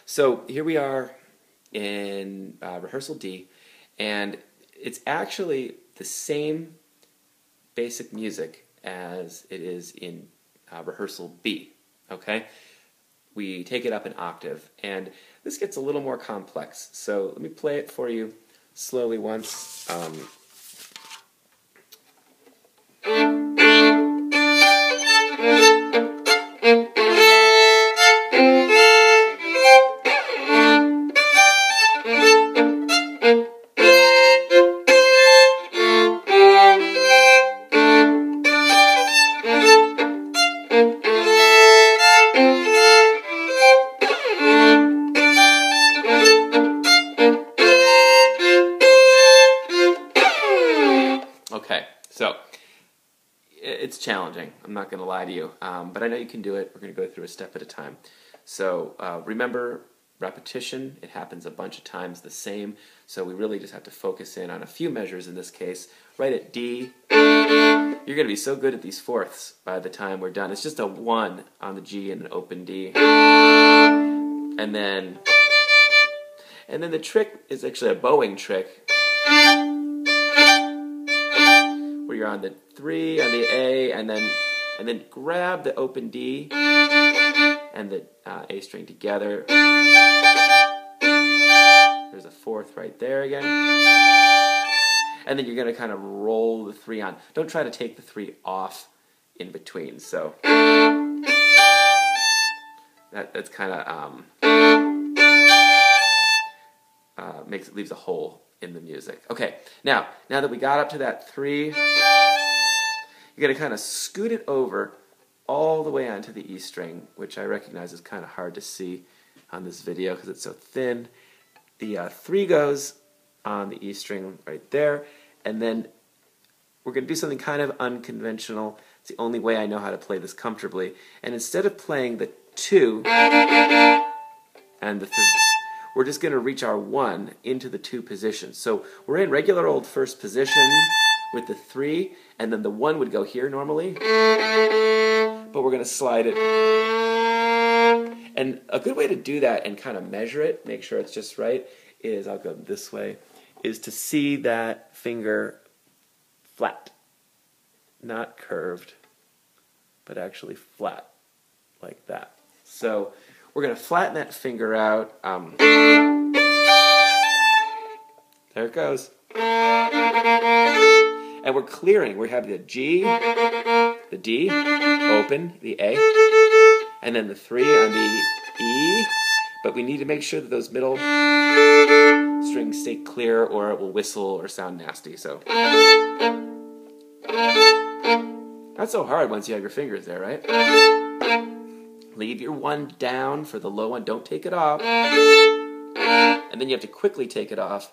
So here we are in Rehearsal D, and it's actually the same basic music as it is in Rehearsal B, okay? We take it up an octave, and this gets a little more complex. So let me play it for you slowly once. Okay, so it's challenging, I'm not going to lie to you, but I know you can do it. We're going to go through a step at a time. So remember, repetition, it happens a bunch of times the same, so we really just have to focus in on a few measures in this case. Right at D, you're going to be so good at these fourths by the time we're done. It's just a 1 on the G and an open D. And then the trick is actually a bowing trick, where you're on the 3, on the A, and then grab the open D and the A string together. There's a fourth right there again. And then you're going to kind of roll the 3 on. Don't try to take the 3 off in between. So that's kind of leaves a hole in the music. Okay, now that we got up to that 3, you're going to kind of scoot it over all the way onto the E string, which I recognize is kind of hard to see on this video because it's so thin. The 3 goes on the E string right there, and then we're going to do something kind of unconventional. It's the only way I know how to play this comfortably. And instead of playing the 2 and the 3, we're just going to reach our 1 into the 2 position. So we're in regular old first position with the 3, and then the 1 would go here normally, but we're going to slide it. And a good way to do that and kind of measure it, make sure it's just right, is, I'll go this way, is to see that finger flat. Not curved, but actually flat, like that. So we're going to flatten that finger out. There it goes. And we're clearing. We have the G, the D, open, the A, and then the 3 on the E. But we need to make sure that those middle strings stay clear, or it will whistle or sound nasty. So not so hard once you have your fingers there, right? Leave your 1 down for the low one. Don't take it off. And then you have to quickly take it off.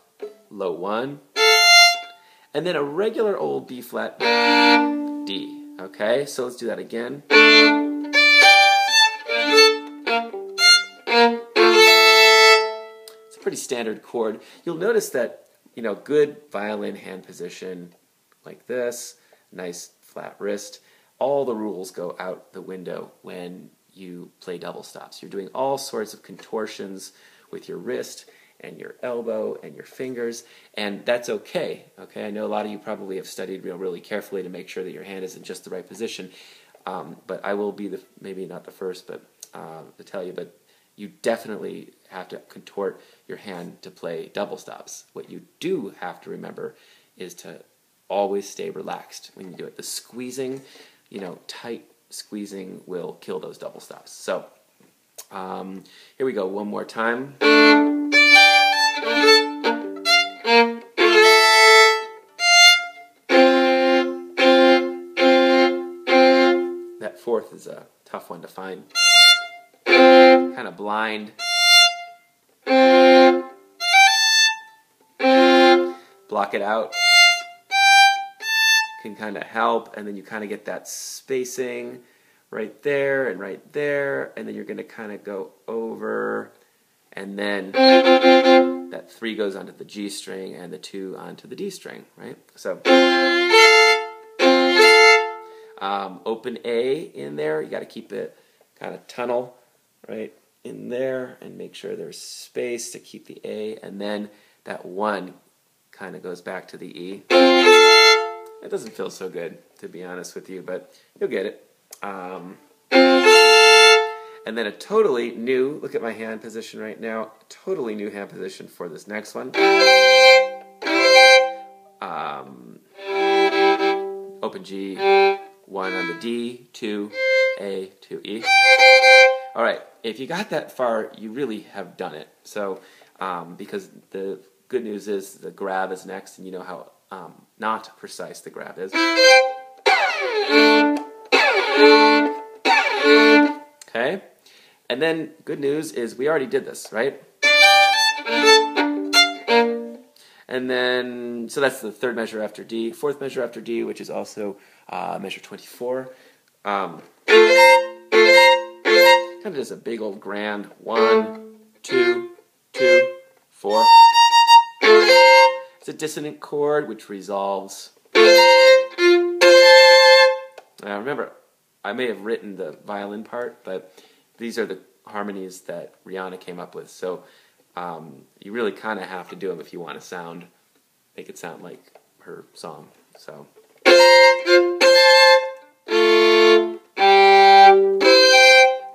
Low 1. And then a regular old B flat D. Okay, so let's do that again. It's a pretty standard chord. You'll notice that, good violin hand position like this, nice flat wrist. All the rules go out the window when you play double stops. You're doing all sorts of contortions with your wrist and your elbow and your fingers, and that's okay. Okay, I know a lot of you probably have studied really carefully to make sure that your hand is in just the right position, but I will be maybe not the first to tell you, but you definitely have to contort your hand to play double stops. What you do have to remember is to always stay relaxed when you do it. The squeezing, tight squeezing will kill those double stops. So here we go one more time. That fourth is a tough one to find. Kind of blind. Block it out. Can kind of help, and then you kind of get that spacing right there, and then you're going to kind of go over, and then that 3 goes onto the G string and the 2 onto the D string, right? So open A in there, you got to keep it kind of tunnel, right? in there and make sure there's space to keep the A, and then that 1 kind of goes back to the E. It doesn't feel so good, to be honest with you, but you'll get it. And then a totally new, look at my hand position right now, totally new hand position for this next one. Open G, 1 on the D, 2, A, 2, E. All right, if you got that far, you really have done it. So, because the good news is the grab is next, and you know how not precise the grab is. Okay, and then good news is we already did this, right? And then, so that's the third measure after D. Fourth measure after D, which is also measure 24. Kind of just a big old grand 1, 2, 2, 4. It's a dissonant chord which resolves. Remember, I may have written the violin part, but these are the harmonies that Rihanna came up with. So you really kind of have to do them if you want to make it sound like her song. So.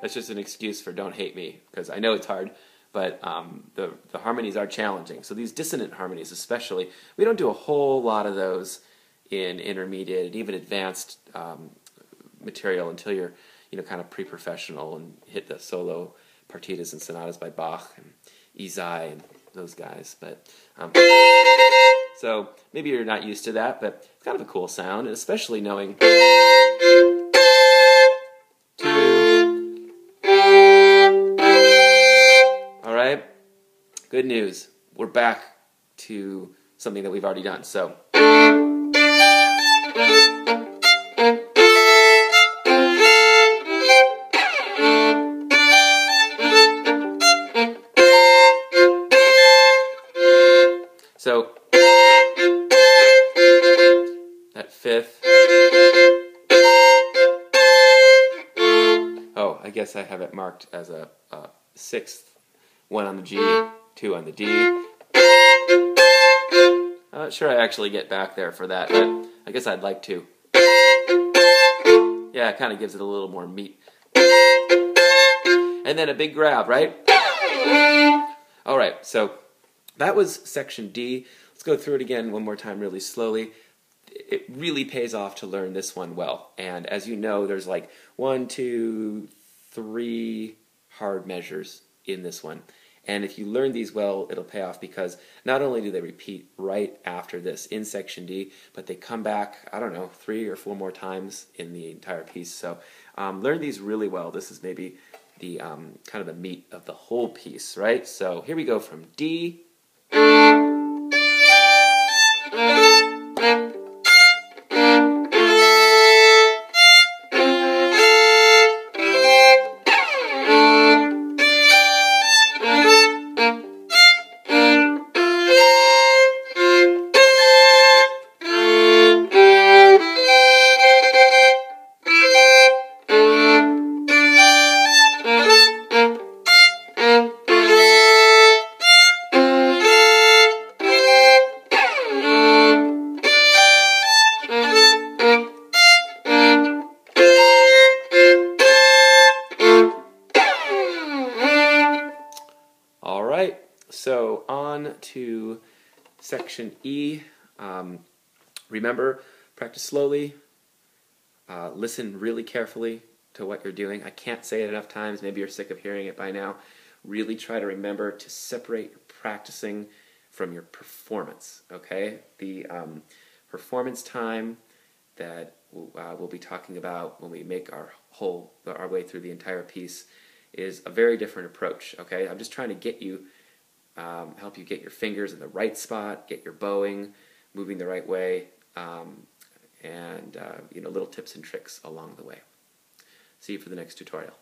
That's just an excuse for don't hate me, because I know it's hard, but the harmonies are challenging. So these dissonant harmonies especially, we don't do a whole lot of those in intermediate and even advanced material until you're kind of pre-professional and hit the solo partitas and sonatas by Bach and Izai and those guys. But so maybe you're not used to that, but it's kind of a cool sound, and especially knowing good news, we're back to something that we've already done. So, that fifth. Oh, I guess I have it marked as a sixth. 1 on the G, 2 on the D. I'm not sure I actually get back there for that, but I guess I'd like to. Yeah, it kind of gives it a little more meat. And then a big grab, right? All right, so that was section D. Let's go through it again one more time really slowly. It really pays off to learn this one well. And as you know, there's like 1, 2, 3 hard measures in this one. And if you learn these well, it'll pay off, because not only do they repeat right after this in section D, but they come back, I don't know, 3 or 4 more times in the entire piece. So learn these really well. This is maybe the kind of the meat of the whole piece, right? So here we go from D. So on to section E. Remember, practice slowly. Listen really carefully to what you're doing. I can't say it enough times. Maybe you're sick of hearing it by now. Really try to remember to separate your practicing from your performance. Okay? The performance time that we'll be talking about when we make our way through the entire piece is a very different approach. Okay? I'm just trying to get you. Help you get your fingers in the right spot, get your bowing moving the right way, and little tips and tricks along the way. See you for the next tutorial.